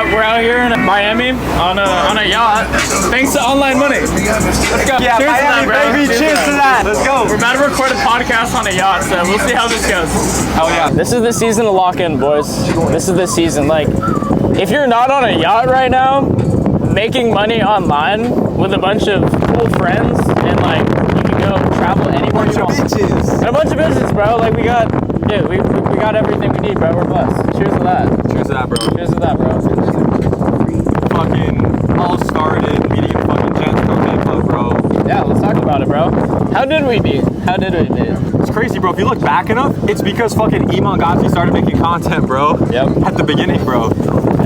we're out here in Miami on a yacht, thanks to online money. Let's go. Yeah, cheers Miami, to that, bro. Baby. Cheers to that. Let's go. We're about to record a podcast on a yacht, so we'll see how this goes. Hell yeah. This is the season to lock in, boys. This is the season. Like, if you're not on a yacht right now, making money online with a bunch of cool friends, and like you can go travel anywhere you want. And a bunch of bitches, bro. Like we got everything we need, bro. We're blessed. Cheers to that. Cheers to that, bro. Cheers to that, bro. Fucking all started meeting fucking Jets Cocaine Club, bro. Yeah, let's talk about it, bro. How did we meet? It's crazy, bro. If you look back enough, it's because fucking Iman Ghazi started making content, bro. Yep. At the beginning, bro.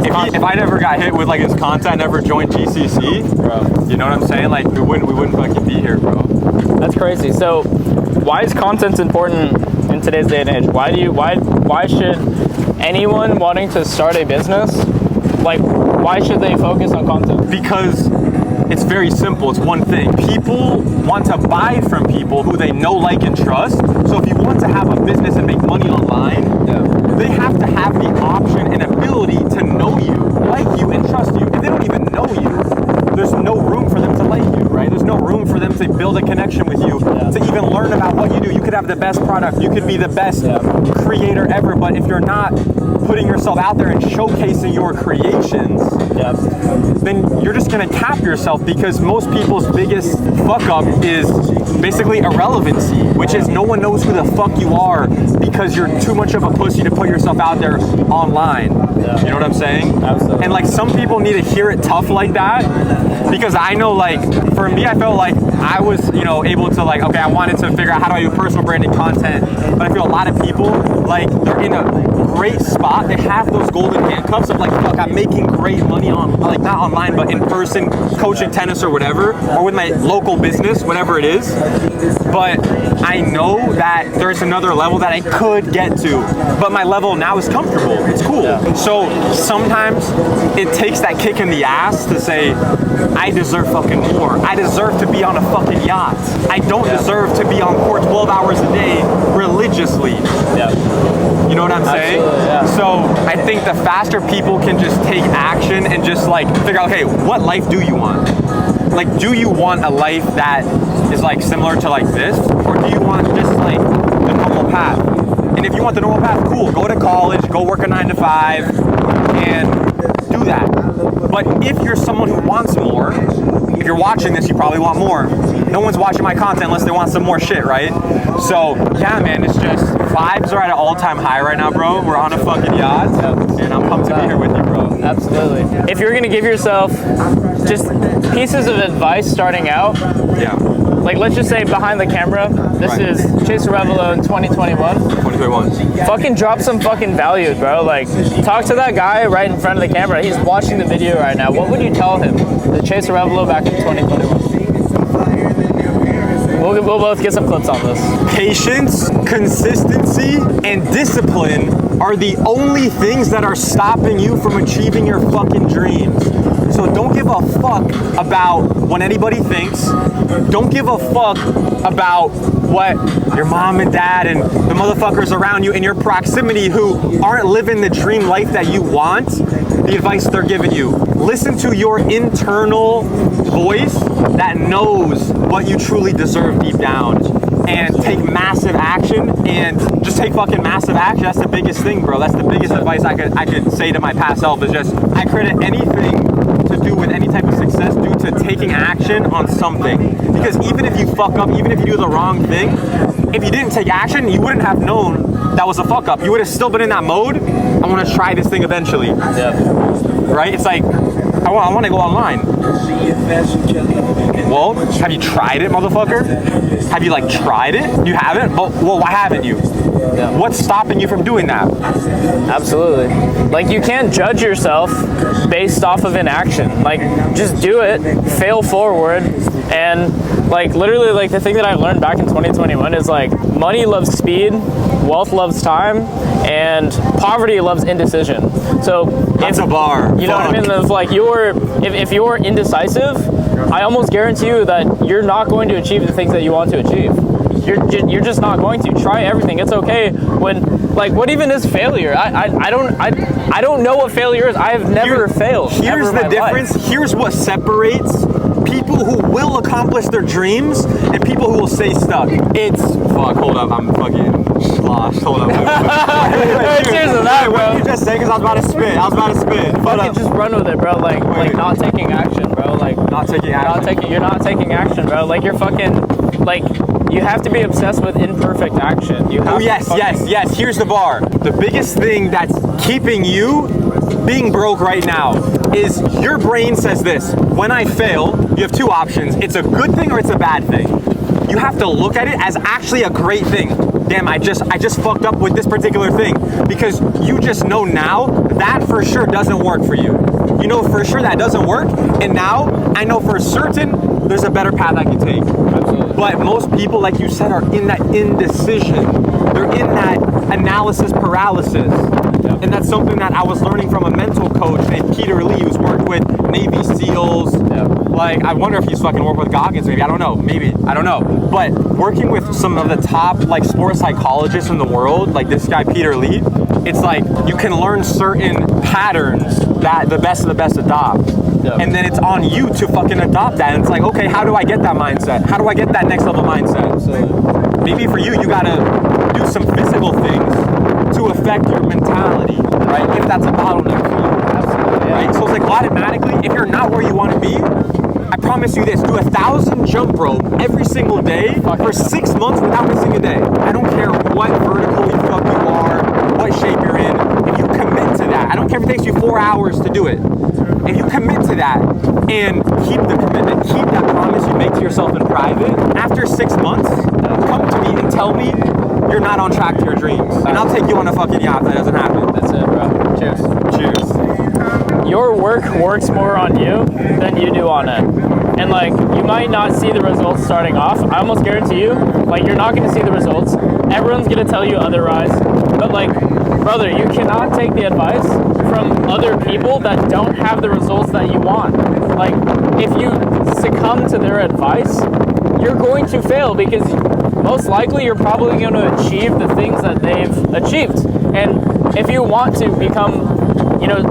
If I never got hit with like his content, never joined GCC, bro, you know what I'm saying? Like we wouldn't fucking be here, bro. That's crazy. So, why is content important in today's day and age? Why should anyone wanting to start a business, like, why should they focus on content? Because it's very simple. It's one thing. People want to buy from people who they know, like, and trust. So if you want to have a business and make money online, they have to have the option and ability to know you, like you, and trust you. If they don't even know you, there's no room for them to like you, right? There's no room for them to build a connection with you, to even learn about what you do. You could have the best product. You could be the best creator ever. But if you're not putting yourself out there and showcasing your creations, then you're just going to cap yourself, because most people's biggest fuck up is basically irrelevancy, which is no one knows who the fuck you are because you're too much of a pussy to put yourself out there online. You know what I'm saying? Absolutely. And like some people need to hear it tough like that, because I know, like, for me, I felt like I was, you know, able to, like, okay, I wanted to figure out how do I do personal branding content, but I feel a lot of people, like, they're in a great spot. They have those golden handcuffs of like, fuck, I'm making great money on, like, not online, but in person, coaching tennis or whatever, or with my local business, whatever it is. But I know that there's another level that I could get to, but my level now is comfortable. It's cool. So sometimes it takes that kick in the ass to say, I deserve fucking more. I deserve to be on a fucking yacht. I don't deserve to be on court 12 hours a day religiously. You know what I'm saying? So I think the faster people can just take action and just like figure out, okay, what life do you want? Like, do you want a life that is like similar to like this, or do you want just like the normal path? And if you want the normal path, cool, go to college, go work a 9 to 5 and do that. But if you're someone who wants more, if you're watching this, you probably want more. No one's watching my content unless they want some more shit, right? So yeah, man, it's just vibes are at an all-time high right now, bro. We're on a fucking yacht, and I'm pumped to be here with you, bro. Absolutely. If you're gonna give yourself just pieces of advice starting out, like, let's just say behind the camera, this is Chase Revelo in 2021. 2021. Fucking drop some fucking value, bro. Like, talk to that guy right in front of the camera. He's watching the video right now. What would you tell him? The Chase Revelo back in 2021. We'll both get some clips on this. Patience, consistency, and discipline are the only things that are stopping you from achieving your fucking dreams. So don't give a fuck about what anybody thinks. Don't give a fuck about what your mom and dad and the motherfuckers around you in your proximity who aren't living the dream life that you want, the advice they're giving you. Listen to your internal voice that knows what you truly deserve deep down, and take massive action, and just take fucking massive action. That's the biggest thing, bro. That's the biggest advice I could say to my past self, is just, I credit anything to do with any type of success due to taking action on something. Because even if you fuck up, even if you do the wrong thing, if you didn't take action, you wouldn't have known that was a fuck up. You would have still been in that mode, I want to try this thing eventually. Right? It's like, I want to go online. Well, have you tried it, motherfucker? Have you, like, tried it? You haven't? Well, why haven't you? What's stopping you from doing that? Absolutely. Like, you can't judge yourself based off of inaction. Like, just do it, fail forward, and, like, literally, like, the thing that I learned back in 2021 is, like, money loves speed, wealth loves time, and poverty loves indecision. So that's a bar. You know what I mean? If, like, if you're indecisive, I almost guarantee you that you're not going to achieve the things that you want to achieve. You're just not going to. Try everything. It's okay when, like, what even is failure? I I don't know what failure is. I have never failed. Here's the difference. Here's what separates people who will accomplish their dreams and people who will stay stuck. It's fuck. Hold up, I'm fucking sloshed. Hold up. Cheers to that, bro. What did you just say? Because I was about to spit. Fucking just run with it, bro. Like not taking action, bro. Like not taking action. You're not taking action, bro. Like you're fucking like. You have to be obsessed with imperfect action. You have oh yes. Here's the bar. The biggest thing that's keeping you being broke right now is your brain says this. When I fail, you have two options. It's a good thing or it's a bad thing. You have to look at it as actually a great thing. Damn, I just fucked up with this particular thing, because you just know now that for sure doesn't work for you. You know for sure that doesn't work, and now I know for certain there's a better path I can take. Absolutely. But most people, like you said, are in that indecision. They're in that analysis paralysis. Yep. And that's something that I was learning from a mental coach named Peter Lee, who's worked with Navy SEALs. Yep. Like, I wonder if he's fucking worked with Goggins, maybe. I don't know. Maybe. I don't know. But working with some of the top, like, sports psychologists in the world, like this guy, Peter Lee, it's like you can learn certain patterns that the best of the best adopt. Yep. And then it's on you to fucking adopt that. And it's like, okay, how do I get that mindset? How do I get that next level mindset? Absolutely. Maybe for you, you gotta do some physical things to affect your mentality, right? If that's a bottleneck for you. Absolutely. Right? So it's like automatically, if you're not where you want to be, I promise you this, do 1,000 jump rope every single day for 6 months without missing a day. I don't care what vertical you fuck you are, what shape you're in. If you commit to that, I don't care if it takes you 4 hours to do it. If you commit to that and keep the commitment, keep that promise you make to yourself in private, after 6 months, come to me and tell me you're not on track to your dreams. And I'll take you on a fucking yacht if that doesn't happen. That's it, bro. Cheers. Cheers. Your work works more on you than you do on it. And like, you might not see the results starting off. I almost guarantee you, like, you're not gonna see the results. Everyone's gonna tell you otherwise. But like, brother, you cannot take the advice from other people that don't have the results that you want. Like, if you succumb to their advice, you're going to fail, because most likely you're probably going to achieve the things that they've achieved. And if you want to become,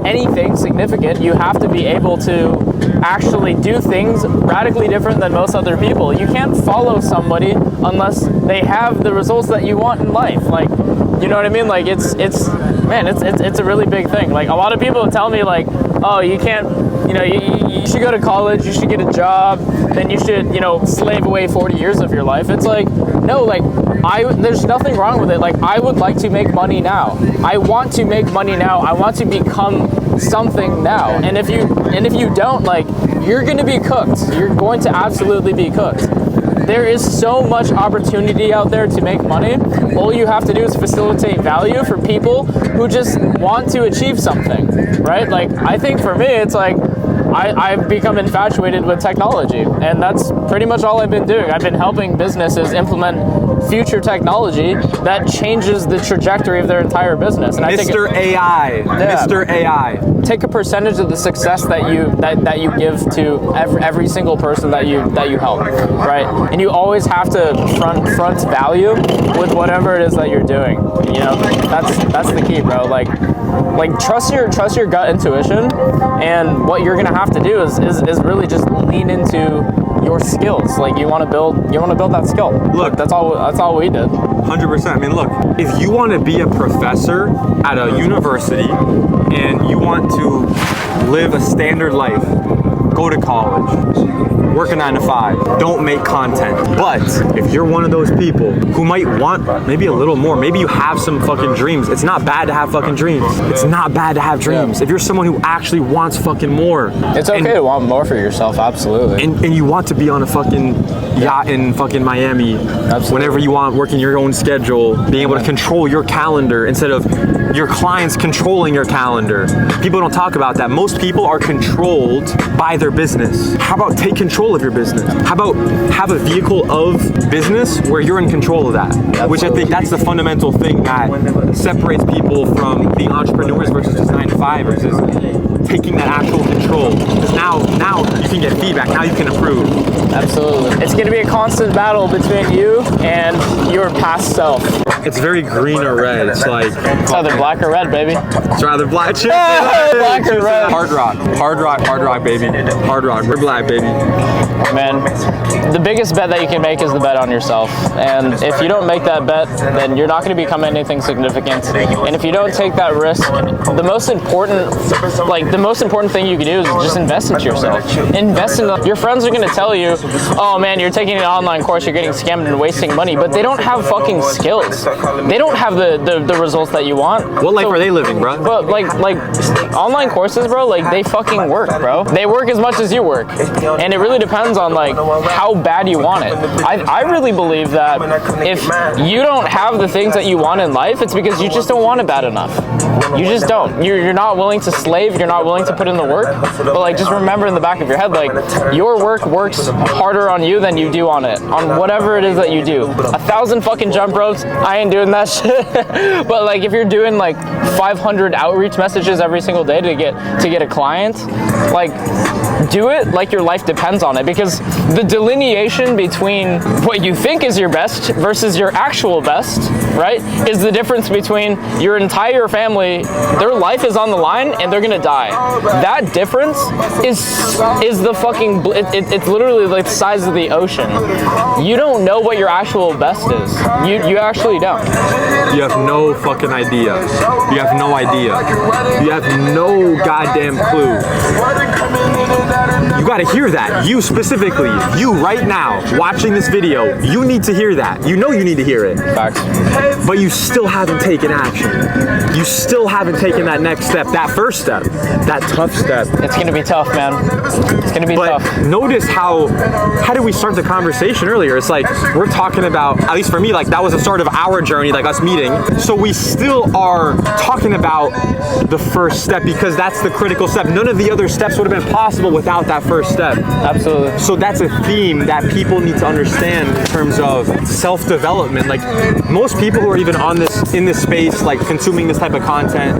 anything significant, you have to be able to actually do things radically different than most other people. You can't follow somebody unless they have the results that you want in life. Like, you know what I mean? Like, it's a really big thing. Like, a lot of people tell me, like, oh, you can't, you should go to college, you should get a job, then you should, slave away 40 years of your life. It's like, no, like, there's nothing wrong with it. Like, I would like to make money now. I want to make money now. I want to become something now. And if you don't, like, you're going to be cooked. You're going to absolutely be cooked. There is so much opportunity out there to make money. All you have to do is facilitate value for people who just want to achieve something, right? Like, I think for me, it's like, I've become infatuated with technology, and that's pretty much all I've been doing. I've been helping businesses implement future technology that changes the trajectory of their entire business. And Mr. AI. Take a percentage of the success that you give to every single person that you help, right? And you always have to front value with whatever it is that you're doing. That's the key, bro. Like trust your gut intuition, and what you're gonna have to do is really just lean into your skills. Like, you want to build that skill. Look, that's all we did. 100%. I mean, look, if you want to be a professor at a university and you want to live a standard life, go to college, work a 9 to 5, don't make content. But if you're one of those people who might want maybe a little more, maybe you have some fucking dreams. It's not bad to have fucking dreams. It's not bad to have dreams. If you're someone who actually wants fucking more. It's okay to want more for yourself, absolutely. And you want to be on a fucking yacht in fucking Miami, absolutely, whenever you want, working your own schedule, being able to control your calendar instead of your clients controlling your calendar. People don't talk about that. Most people are controlled by their business. How about take control of your business? How about have a vehicle of business where you're in control of that? Absolutely. Which I think that's the fundamental thing that separates people from being entrepreneurs versus just 9 to 5ers, is taking that actual control. Because now you can get feedback, now you can improve. Absolutely. It's going to be a constant battle between you and your past self. It's very green or red. It's like It's either black or red, baby. it's rather black. Black or red. Hard rock, baby. Hard rock. We're black, baby. Man, the biggest bet that you can make is the bet on yourself. And if you don't make that bet, then you're not going to become anything significant. And if you don't take that risk, the most important thing you can do is just invest into yourself. Invest in your friends are going to tell you, oh man, you're taking an online course, you're getting scammed and wasting money, but they don't have fucking skills. They don't have the results that you want. What life are they living, bro? But like online courses, bro, like they fucking work, bro. They work as much as you work. And it really depends on like how bad you want it. I really believe that if you don't have the things that you want in life, it's because you just don't want it bad enough. You just don't. You're not willing to slave, you're not willing to put in the work. But like just remember in the back of your head, like your work works harder on you than you do on it. On whatever it is that you do. 1,000 fucking jump ropes, I ain't doing that shit. But like if you're doing like 500 outreach messages every single day to get a client, like do it like your life depends on it, because the delineation between what you think is your best versus your actual best, right, is the difference between your entire family, their life is on the line and they're gonna die. That difference is the fucking, it's literally like the size of the ocean. You don't know what your actual best is. You actually don't. You have no fucking idea. You have no idea. You have no goddamn clue. You gotta hear that. You specifically, you right now, watching this video, you need to hear that. You know you need to hear it. Facts. But you still haven't taken action. You still haven't taken that next step, that first step, that tough step. It's gonna be tough, man. It's gonna be tough. Notice how did we start the conversation earlier? It's like, we're talking about, at least for me, like that was the start of our journey, like us meeting. So we still are talking about the first step because that's the critical step. None of the other steps would have been possible without that first step. Absolutely. So that's a theme that people need to understand in terms of self-development. Like most people who are even in this space, like consuming this type of content,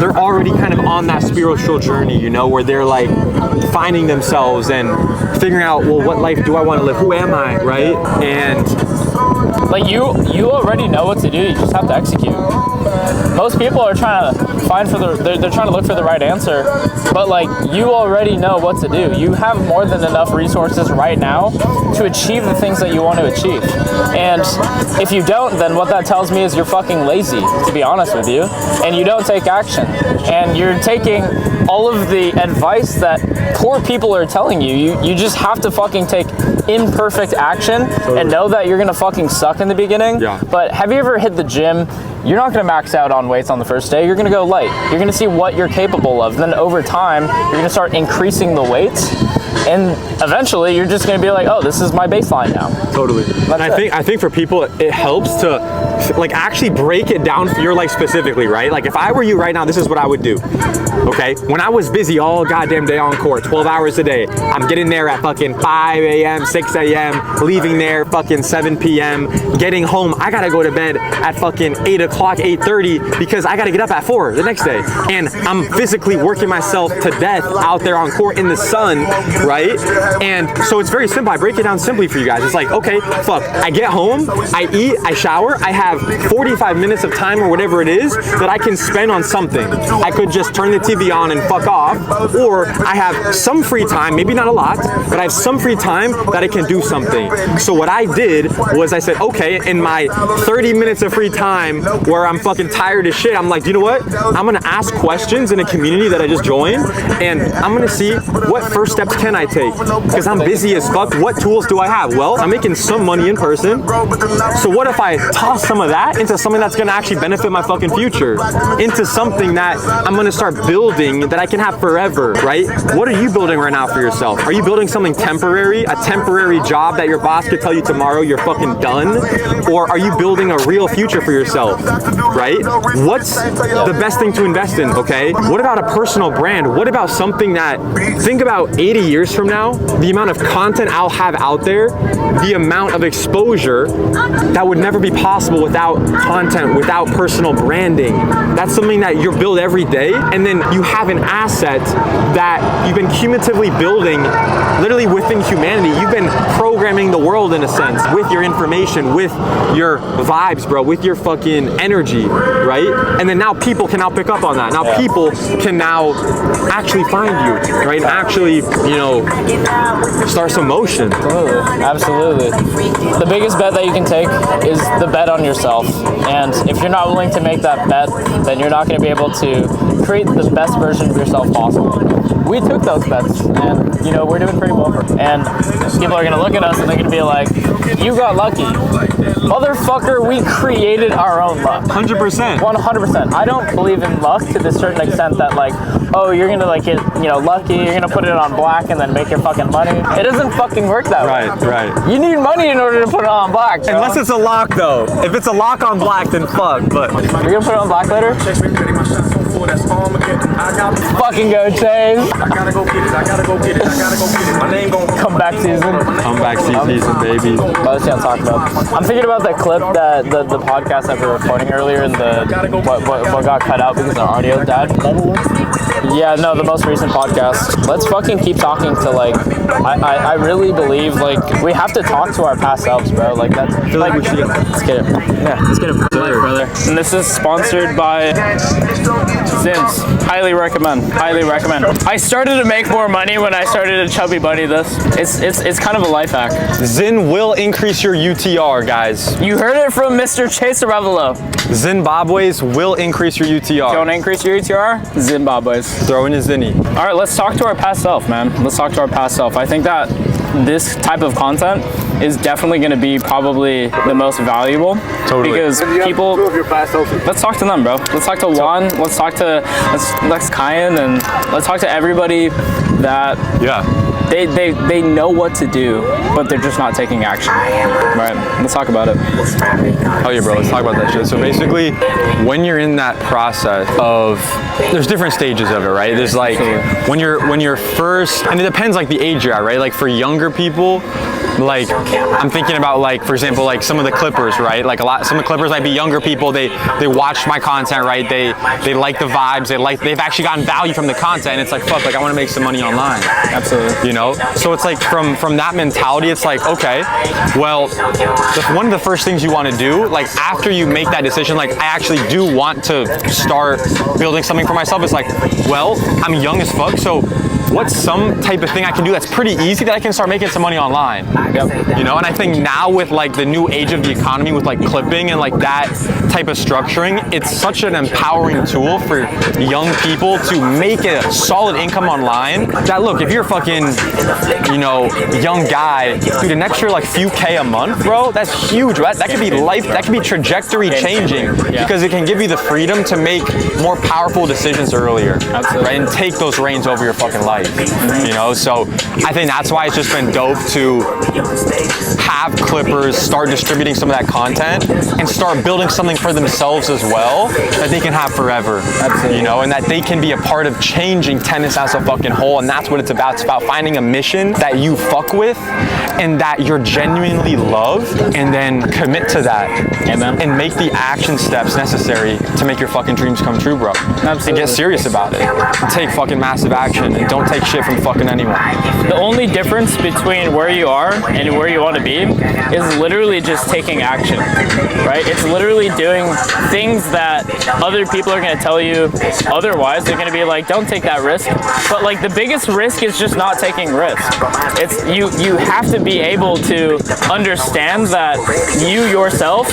they're already kind of on that spiritual journey, you know, where they're like finding themselves and figuring out, well, what life do I want to live? Who am I, right? And like you already know what to do. You just have to execute. Most people are trying to they're trying to look for the right answer, but like you already know what to do. You have more than enough resources right now to achieve the things that you want to achieve. And if you don't, then what that tells me is you're fucking lazy, to be honest with you, and you don't take action. And you're taking all of the advice that poor people are telling you. You just have to fucking take imperfect action and know that you're gonna fucking suck in the beginning. Yeah. But have you ever hit the gym? You're not gonna max out on weights on the first day. You're gonna go light. You're gonna see what you're capable of. Then over time, you're gonna start increasing the weights. And eventually you're just gonna be like, oh, this is my baseline now. totally. And I think for people, it helps to like actually break it down for your life specifically, right? Like if I were you right now, this is what I would do. Okay, when I was busy all goddamn day on court, 12 hours a day, I'm getting there at fucking 5 a.m., 6 a.m., leaving there fucking 7 p.m., getting home, I gotta go to bed at fucking 8 o'clock, 8:30, because I gotta get up at 4 the next day. And I'm physically working myself to death out there on court in the sun, right? And so it's very simple. I break it down simply for you guys. It's like, okay, fuck, I get home, I eat, I shower, I have 45 minutes of time or whatever it is that I can spend on something. I could just turn the TV on and fuck off, or I have some free time, maybe not a lot, but I have some free time that I can do something. So what I did was I said, okay, in my 30 minutes of free time where I'm fucking tired as shit, I'm like, you know what? I'm gonna ask questions in a community that I just joined, and I'm gonna see what first steps can I take, because I'm busy as fuck. What tools do I have? Well, I'm making some money in person, so what if I toss some of that into something that's gonna actually benefit my fucking future, into something that I'm gonna start building that I can have forever, right? What are you building right now for yourself? Are you building something temporary, a temporary job that your boss could tell you tomorrow you're fucking done? Or are you building a real future for yourself? right? What's the best thing to invest in, okay? What about a personal brand? What about something that, think about 80 years from now, the amount of content I'll have out there, the amount of exposure that would never be possible without content, without personal branding. That's something that you build every day, and then you have an asset that you've been cumulatively building literally within humanity. You've been programming the world in a sense with your information, with your vibes, bro, with your fucking energy, right? And then now people can now pick up on that. Now people can now actually find you, right? And actually, you know, start some motion. Absolutely. The biggest bet that you can take is the bet on yourself. And if you're not willing to make that bet, then you're not going to be able to create the best version of yourself possible. We took those bets, and you know, we're doing pretty well for it. And people are going to look at us and they're going to be like, you got lucky. Motherfucker, we created our own luck. 100%. 100%. I don't believe in luck to the certain extent that like, oh, you're gonna like get, you know, lucky, you're gonna put it on black and then make your fucking money. It doesn't fucking work that way. Right. You need money in order to put it on black. Bro. Unless it's a lock though. If it's a lock on black, then fuck, but. You're gonna put it on black later? Fucking go, Chase. I gotta go get it. My name gon' Come back season. Comeback season, baby. Let's talk about. I'm thinking about that clip that the podcast that we were recording earlier and what got cut out because our audio died. Yeah, no, the most recent podcast. Let's fucking keep talking to like. I really believe like we have to talk to our past selves, bro. Like that's like let's get it. Yeah, let's get it, brother. And this is sponsored by Zins. Highly recommend. I started to make more money when I started to chubby bunny this. It's kind of a life hack. Zin will increase your UTR, guys. You heard it from Mr. Chase Arevalo. Zimbabwe's will increase your UTR. You want to increase your UTR? Zimbabwe's. Throw in a Zinny. All right, let's talk to our past self, man. Let's talk to our past self. I think that this type of content is definitely going to be probably the most valuable. Totally. Because people, let's talk to them, bro. Let's talk to Juan. Let's talk to Lex Kyan, and let's talk to everybody that they know what to do, but they're just not taking action. Right? Let's talk about it. Oh yeah, bro. Let's talk about that shit. So basically, when you're in that process of, there's different stages of it, right? There's like when you're first, and it depends like the age you're at, right? Like for younger people, like I'm thinking about like, for example, like some of the Clippers, right? Like some of the Clippers might be younger people. They watch my content, right? They like the vibes. They've actually gotten value from the content. And it's like, fuck, like I want to make some money online. Absolutely. You know? So it's like from that mentality, it's like, okay, well, one of the first things you want to do, like after you make that decision, like I actually do want to start building something for myself. It's like, well, I'm young as fuck, so what's some type of thing I can do that's pretty easy that I can start making some money online? Yep. You know, and I think now with like the new age of the economy with like clipping and like that type of structuring, it's such an empowering tool for young people to make a solid income online. That look, if you're a fucking, you know, young guy, dude, an extra like few K a month, bro, that's huge, right? That could be life, that could be trajectory changing because it can give you the freedom to make more powerful decisions earlier. Absolutely. Right? And take those reins over your fucking life. You know, so I think that's why it's just been dope to have Clippers start distributing some of that content and start building something for themselves as well that they can have forever. Absolutely. You know, and that they can be a part of changing tennis as a fucking whole. And that's what it's about. It's about finding a mission that you fuck with and that you're genuinely love, and then commit to that. Amen. And make the action steps necessary to make your fucking dreams come true, bro. Absolutely. And get serious about it. And take fucking massive action, and don't take shit from fucking anyone. The only difference between where you are and where you want to be is literally just taking action, right? It's literally doing things that other people are going to tell you otherwise. They're going to be like, don't take that risk. But like the biggest risk is just not taking risk. It's you have to be able to understand that you yourself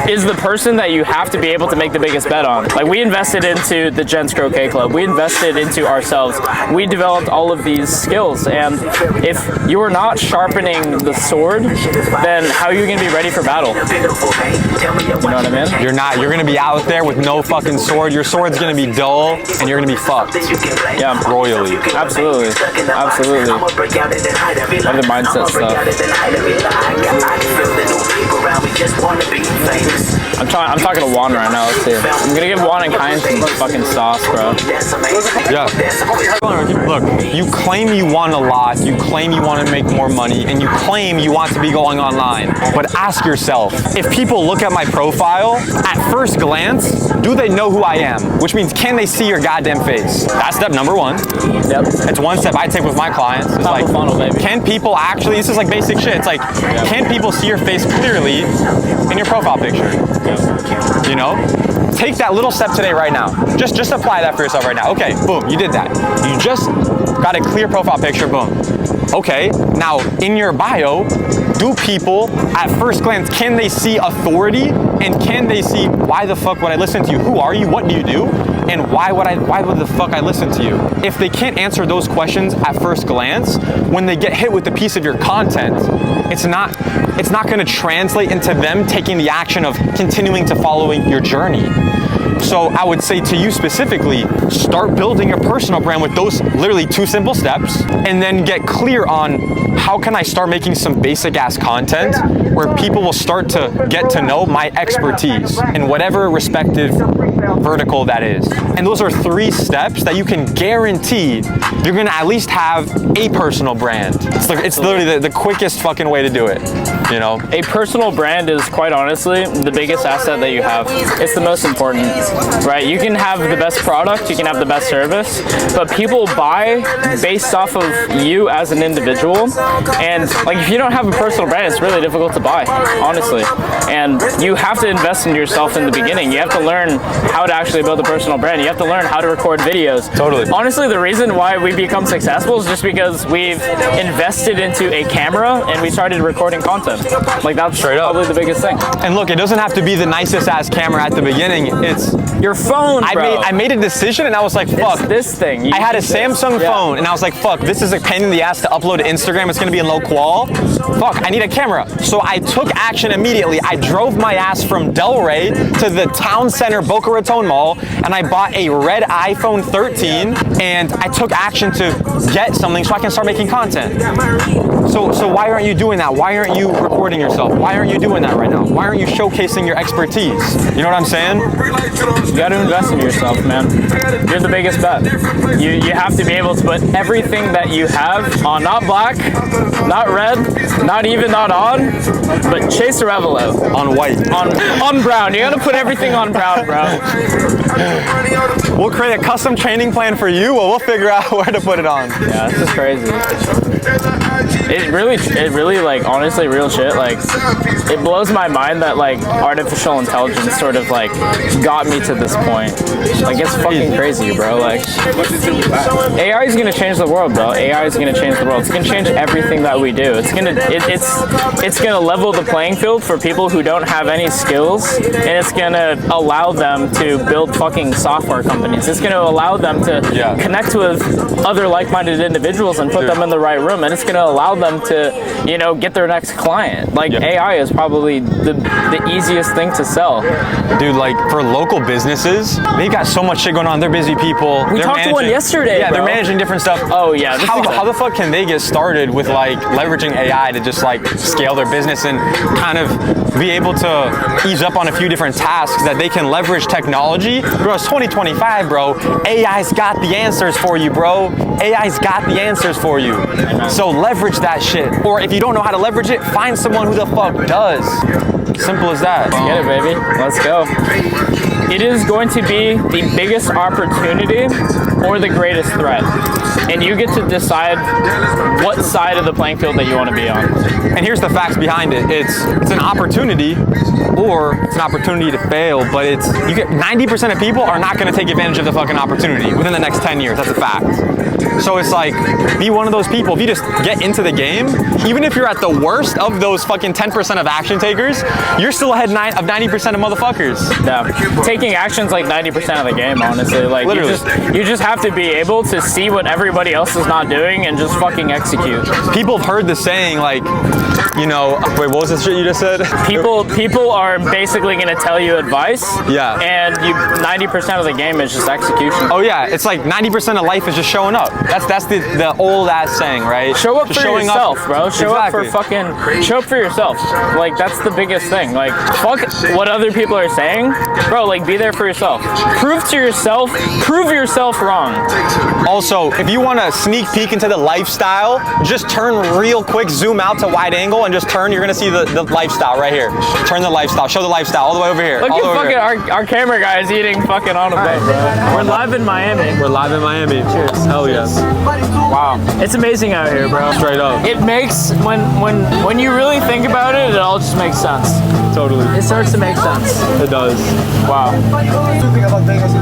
is the person that you have to be able to make the biggest bet on. Like we invested into the Gents Croquet Club. We invested into ourselves. We developed all of these skills, and if you're not sharpening the sword, then how are you going to be ready for battle? You know what I mean? You're not. You're going to be out there with no fucking sword. Your sword's going to be dull, and you're going to be fucked. Yeah, royally. Absolutely. Absolutely. Other mindset stuff. I'm talking to Juan right now. Let's see. I'm gonna give Juan and Kyan some fucking sauce, bro. Yeah. Look, you claim you want a lot, you claim you want to make more money, and you claim you want to be going online. But ask yourself, if people look at my profile, at first glance, do they know who I am? Which means, can they see your goddamn face? That's step number one. Yep. It's one step I take with my clients. It's like, funnel, baby. can people actually, this is like basic shit. It's like, can people see your face clearly in your profile picture? You know? Take that little step today right now. Just apply that for yourself right now. Okay, boom, you did that. You just got a clear profile picture, boom. Okay, now in your bio, do people at first glance, can they see authority? And can they see, why the fuck would I listen to you? Who are you? What do you do? And why would the fuck I listen to you? If they can't answer those questions at first glance, when they get hit with a piece of your content, it's not gonna translate into them taking the action of continuing to follow your journey. So I would say to you specifically, start building your personal brand with those literally 2 simple steps, and then get clear on how can I start making some basic ass content where people will start to get to know my expertise in whatever respective vertical that is. And those are 3 steps that you can guarantee you're gonna at least have a personal brand. It's literally the quickest fucking way to do it, you know? A personal brand is, quite honestly, the biggest asset that you have. It's the most important, right? You can have the best product, you can have the best service, but people buy based off of you as an individual. And like, if you don't have a personal brand, it's really difficult to buy, honestly. And you have to invest in yourself in the beginning. You have to learn how to actually build a personal brand. You have to learn how to record videos. Totally. Honestly, the reason why we become successful is just because we've invested into a camera and we started recording content. Like, that's straight up probably the biggest thing. And look, it doesn't have to be the nicest ass camera at the beginning. It's your phone, bro. I made a decision and I was like, fuck. It's this thing. I had a Samsung phone and I was like, fuck, this is a pain in the ass to upload to Instagram. It's gonna be in low qual. Fuck, I need a camera. So I took action immediately. I drove my ass from Delray to the town center Boca Raton Mall and I bought a red iPhone 13 and I took action to get something so I can start making content. So why aren't you doing that? Why aren't you recording yourself? Why aren't you doing that right now? Why aren't you showcasing your expertise? You know what I'm saying? You got to invest in yourself, man. You're the biggest bet. You have to be able to put everything that you have on, not black, not red, not even not on, but Chase Revelo. On white. On brown. You got to put everything on brown, bro. We'll create a custom training plan for you, or we'll figure out where to put it on. Yeah, this is crazy. It really, like, honestly, real shit, like, it blows my mind that, like, artificial intelligence sort of, like, got me to this point. Like, it's fucking crazy, bro. Like, AI is gonna change the world, bro. AI is gonna change the world. It's gonna change everything that we do. It's gonna level the playing field for people who don't have any skills, and it's gonna allow them to build fucking software companies. It's gonna allow them to connect with other like-minded individuals and put them in the right room, and it's gonna allow them to, you know, get their next client. Like, AI is probably the easiest thing to sell. Dude, like, for local businesses, they've got so much shit going on. They're busy people. We talked to one yesterday, Yeah, bro. they're managing different stuff. Oh, yeah. How the fuck can they get started with, like, leveraging AI to just, like, scale their business and kind of be able to ease up on a few different tasks that they can leverage technology? Bro, it's 2025, bro. AI's got the answers for you, bro. AI's got the answers for you. So leverage that shit. Or if you don't know how to leverage it, find someone who the fuck does. Simple as that. Let's get it, baby. Let's go. It is going to be the biggest opportunity or the greatest threat. And you get to decide what side of the playing field that you want to be on. And here's the facts behind it. It's an opportunity, or it's an opportunity to fail, but you get 90% of people are not going to take advantage of the fucking opportunity within the next 10 years. That's a fact. So it's like, be one of those people. If you just get into the game, even if you're at the worst of those fucking 10% of action takers, you're still ahead of 90% of motherfuckers. Yeah. Taking action's like 90% of the game, honestly. Like, literally. You just have to be able to see what everybody else is not doing and just fucking execute. People have heard the saying, like, you know, wait, what was the shit you just said? People are basically going to tell you advice. Yeah. And 90% of the game is just execution. Oh yeah, it's like 90% of life is just showing up. That's the old ass saying, right? Show up just for yourself, bro. Show Exactly. up for show up for yourself. Like, that's the biggest thing. Like, fuck what other people are saying. Bro, like, be there for yourself. Prove yourself wrong. Also, if you want to sneak peek into the lifestyle, just turn real quick, zoom out to wide angle, and just turn. You're gonna see the lifestyle right here. Turn the lifestyle. Show the lifestyle all the way over here. Look all at the way fucking our camera guy is eating fucking on a bed, bro. We're live in Miami. We're live in Miami. Cheers. Hell yes. Wow. It's amazing out here, bro. Straight up. It makes, when you really think about it, it all just makes sense. Totally. It starts to make sense. It does. Wow. What do you think about Vegas? Do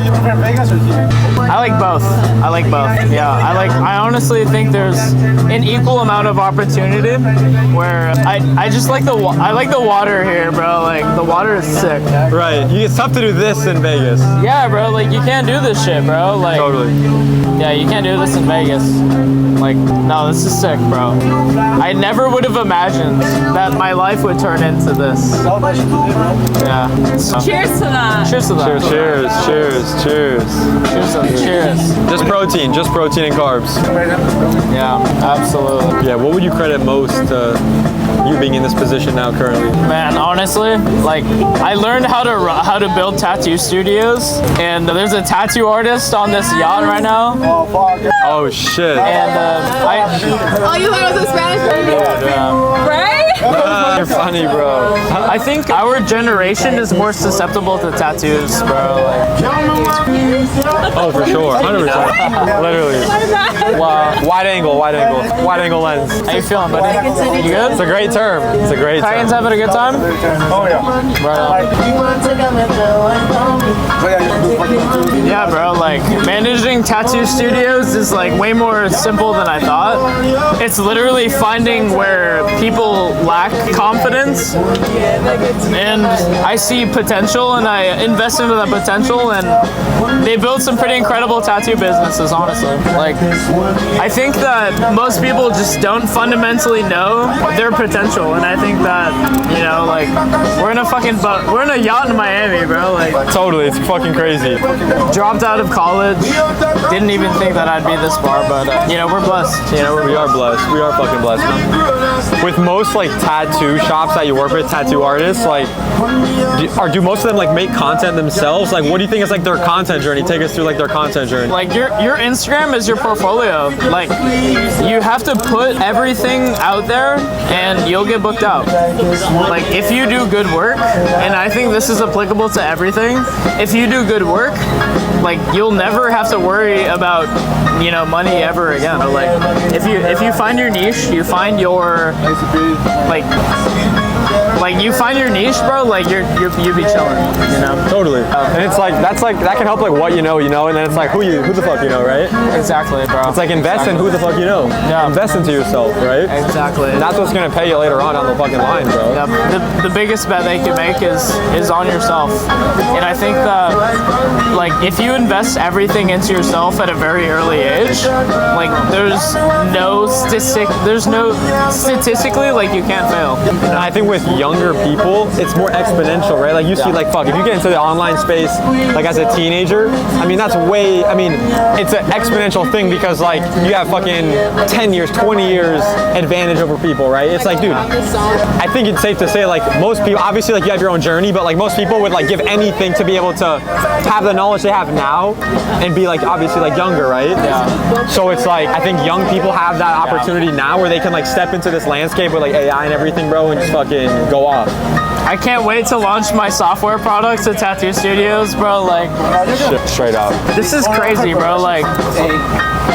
you prefer Vegas or here? I like both. Yeah, I honestly think there's an equal amount of opportunity where I just like the water here, bro. Like, the water is sick. Right. It's tough to do this in Vegas. Yeah, bro. Like, you can't do this shit, bro. Like, Totally. yeah, you can't do this in Vegas. Like, no, this is sick, bro. I never would have imagined that my life would turn into this. Yeah. So, Cheers to that. cheers to that. Cheers. Cheers. Just protein and carbs. Yeah, absolutely. Yeah, what would you credit most to you being in this position now currently? Man, honestly, like, I learned how to build tattoo studios, and there's a tattoo artist on this yacht right now, Oh shit. and Oh, you thought it was a Spanish movie? Right? You're funny, bro. I think our generation is more susceptible to tattoos, bro. Like, Oh, for sure. 100%. Literally. wow. Wide angle lens. How you feeling, buddy? You good? It's a great term. Titans having a good time? Oh yeah. Right on. Yeah, bro, like, managing tattoo studios is like way more simple than I thought. It's literally finding where people lack confidence, and I see potential, and I invest into that potential, and they build some pretty incredible tattoo businesses, honestly. Like, I think that most people just don't fundamentally know their potential, and I think that, you know, like, we're in a fucking boat. We're in a yacht in Miami, bro. Like, Totally. It's fucking crazy. dropped out of college, didn't even think that I'd be this far, but you know, we're blessed. You know, We are blessed. We are fucking blessed. With most like tattoo shops that you work with, tattoo artists, like, do most of them like make content themselves? Like, what do you think is like their content journey? Take us through like their content journey. like, your Instagram is your portfolio. Like, you have to put everything out there, and you'll get booked out. Like, if you do good work, and I think this is applicable to everything, if you do good work, like, you'll never have to worry about, you know, money ever again. Or like, if you find your niche, you find your like you find your niche, bro. Like, you be chilling, you know. Totally. And it's like that can help like what you know, and then it's like who the fuck you know, right? Exactly, bro. It's like invest in who the fuck you know. Yeah. Invest into yourself, right? Exactly. And that's what's gonna pay you later on down the fucking line, bro. Yeah, the biggest bet they can make is on yourself, and I think that, like, if you invest everything into yourself at a very early age, like, there's no statistically, like, you can't fail. And I think with younger people, it's more exponential, right? Like, you see, like, fuck, if you get into the online space, like, as a teenager, I mean, it's an exponential thing because, like, you have fucking 10 years, 20 years advantage over people, right? It's like, dude, I think it's safe to say, like, most people, obviously, like, you have your own journey, but, like, most people would, like, give anything to be able to have the knowledge they have now and be, like, obviously, like, younger, right? Yeah. So it's like, I think young people have that opportunity now where they can, like, step into this landscape with, like, AI and everything, bro, and just fucking go off. I can't wait to launch my software products at tattoo studios, bro. Like, Shit, straight up. this is crazy, bro. Like,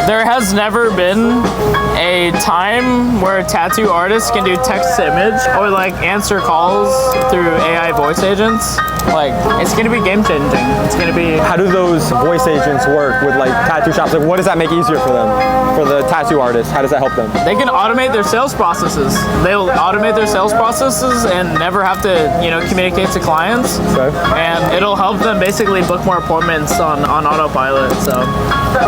there has never been a time where tattoo artists can do text to image or, like, answer calls through AI voice agents. Like, it's gonna be game changing. It's gonna be. How do those voice agents work with like tattoo shops? Like, what does that make easier for them? For the tattoo artists, how does that help them? They can automate their sales processes. They'll automate their sales processes and never have to, you know, communicate to clients. Okay. And it'll help them basically book more appointments on autopilot. So,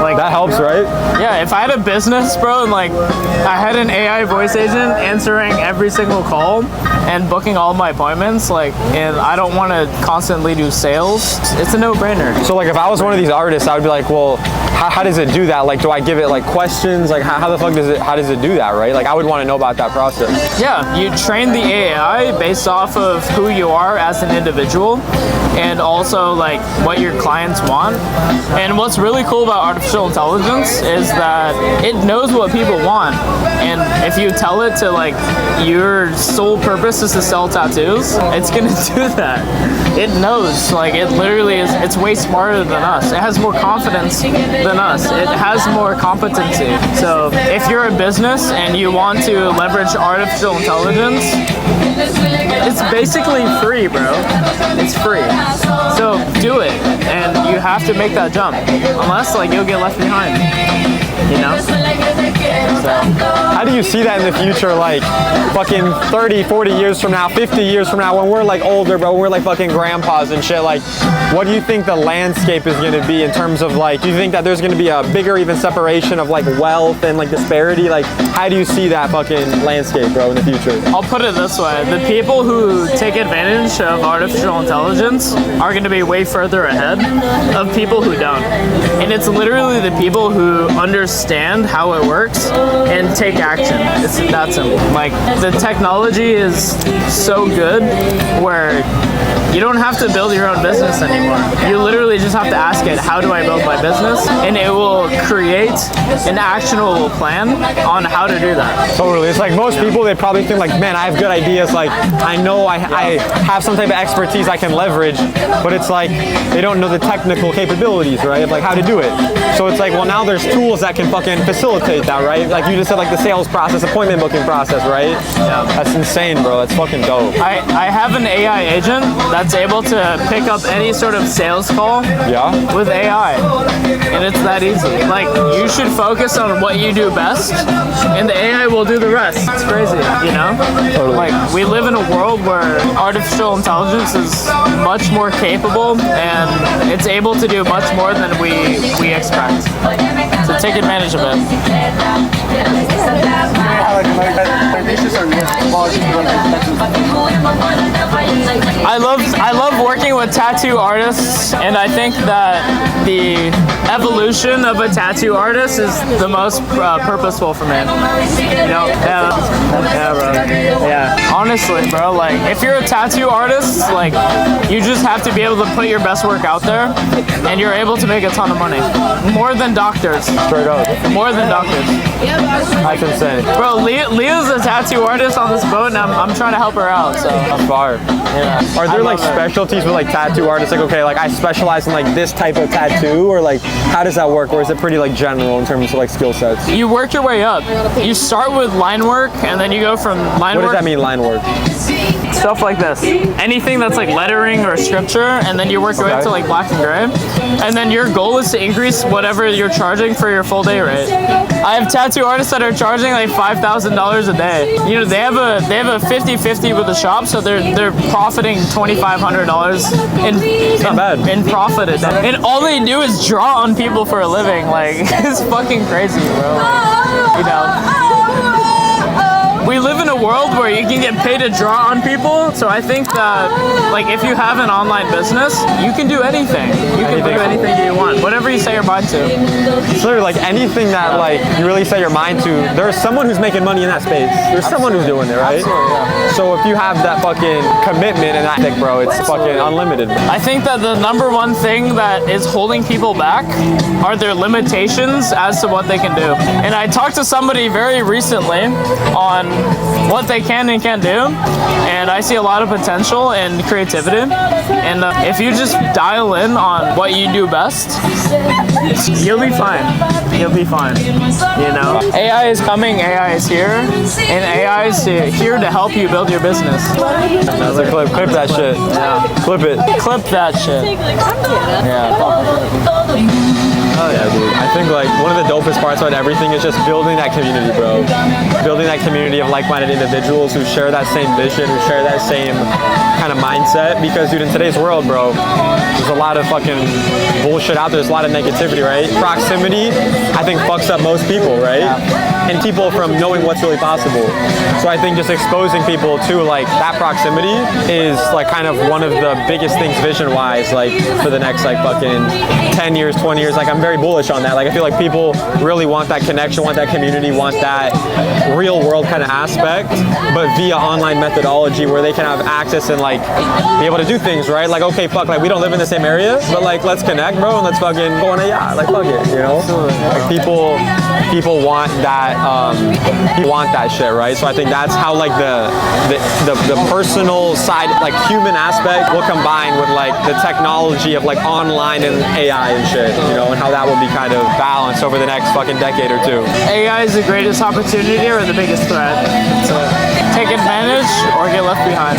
like, That helps, right? Yeah, if I had a business, bro, and like I had an AI voice agent answering every single call and booking all my appointments, like, and I don't want to constantly do sales, it's a no-brainer. So like if I was one of these artists, I would be like, well, how does it do that? Like, do I give it like questions? Like, how the fuck how does it do that, right? Like, I would want to know about that process. Yeah, you train the AI based off of who you are as an individual and also like what your clients want. And what's really cool about artificial intelligence is that it knows what people want. And if you tell it to like your sole purpose is to sell tattoos, it's gonna do that. It knows, like it literally is, it's way smarter than us. It has more confidence than us. It has more competency. So if you're a business and you want to leverage artificial intelligence, it's basically free, bro. It's free. So do it, and you have to make that jump, unless like you'll get left behind. You know? So. How do you see that in the future, like fucking 30, 40 years from now, 50 years from now, when we're like older, bro, when we're like fucking grandpas and shit, like what do you think the landscape is going to be in terms of like, do you think that there's going to be a bigger even separation of like wealth and like disparity? Like how do you see that fucking landscape, bro, in the future? I'll put it this way, the people who take advantage of artificial intelligence are going to be way further ahead of people who don't. And it's literally the people who understand how it works and take action. It's that simple. Like the technology is so good where you don't have to build your own business anymore. You literally just have to ask it, how do I build my business? And it will create an actionable plan on how to do that. Totally. It's like most people, they probably think like, man, I have good ideas. Like I know I have some type of expertise I can leverage, but it's like they don't know the technical capabilities, right? Of like how to do it. So it's like, well, now there's tools that can fucking facilitate that, right? Like you just said, like the sales process, appointment booking process, right? Yeah. That's insane, bro. That's fucking dope. I have an AI agent that's able to pick up any sort of sales call with AI. And it's that easy. Like, you should focus on what you do best, and the AI will do the rest. It's crazy, you know? Totally. Like, we live in a world where artificial intelligence is much more capable, and it's able to do much more than we expect. So take advantage of it. I love working with tattoo artists, and I think that the evolution of a tattoo artist is the most purposeful for me. You know? Yeah, bro. Yeah. Honestly, bro, like if you're a tattoo artist, like you just have to be able to put your best work out there, and you're able to make a ton of money. More than doctors. Straight up. More than doctors. That's insane. Bro, Leah's a tattoo artist on this boat, and I'm trying to help her out. So I'm fire. Yeah. Are there like specialties with like tattoo artists? Like, okay, like I specialize in like this type of tattoo, or like how does that work? Or is it pretty like general in terms of like skill sets? You work your way up. You start with line work, and then you go from line work. What does that mean, line work? Stuff like this. Anything that's like lettering or scripture, and then you work your way up to like black and gray. And then your goal is to increase whatever you're charging for your full day rate. I have tattoo artists that are charging like $5,000 a day. You know, they have a 50-50 with the shop, so they're profiting $2,500 in profit a day. And all they do is draw on people for a living. Like it's fucking crazy, bro. You know. We live in a world where you can get paid to draw on people, so I think that, like, if you have an online business, you can do anything. You can do anything you want, whatever you set your mind to. It's literally like anything that, like, you really set your mind to, there's someone who's making money in that space. There's someone who's doing it, right? Absolutely, yeah. So if you have that fucking commitment and ethic, bro, it's fucking unlimited. I think that the number one thing that is holding people back are their limitations as to what they can do. And I talked to somebody very recently on what they can and can't do, and I see a lot of potential and creativity, and if you just dial in on what you do best, you'll be fine. You'll be fine. You know, AI is coming, AI is here, and AI is here to help you build your business. That's a clip that shit. Yeah. Clip it. Clip that shit. Yeah. Yeah, dude. I think like one of the dopest parts about everything is just building that community, bro. Building that community of like-minded individuals who share that same vision, who share that same kind of mindset. Because, dude, in today's world, bro, there's a lot of fucking bullshit out there. There's a lot of negativity, right? Proximity, I think, fucks up most people, right? And people from knowing what's really possible. So I think just exposing people to like that proximity is like kind of one of the biggest things vision-wise, like for the next like fucking 10 years, 20 years. Like I'm very bullish on that. Like I feel like people really want that connection, want that community, want that real world kind of aspect, but via online methodology where they can have access and like be able to do things, right? Like, okay, fuck, like we don't live in the same area, but like let's connect, bro, and let's fucking go on a yacht. Like fuck it, you know? Like people want that, want that shit, right? So I think that's how like the personal side, like human aspect will combine with like the technology of like online and AI and shit, you know, and how that will be kind of balanced over the next fucking decade or two. AI is the greatest opportunity or the biggest threat? So take advantage or get left behind.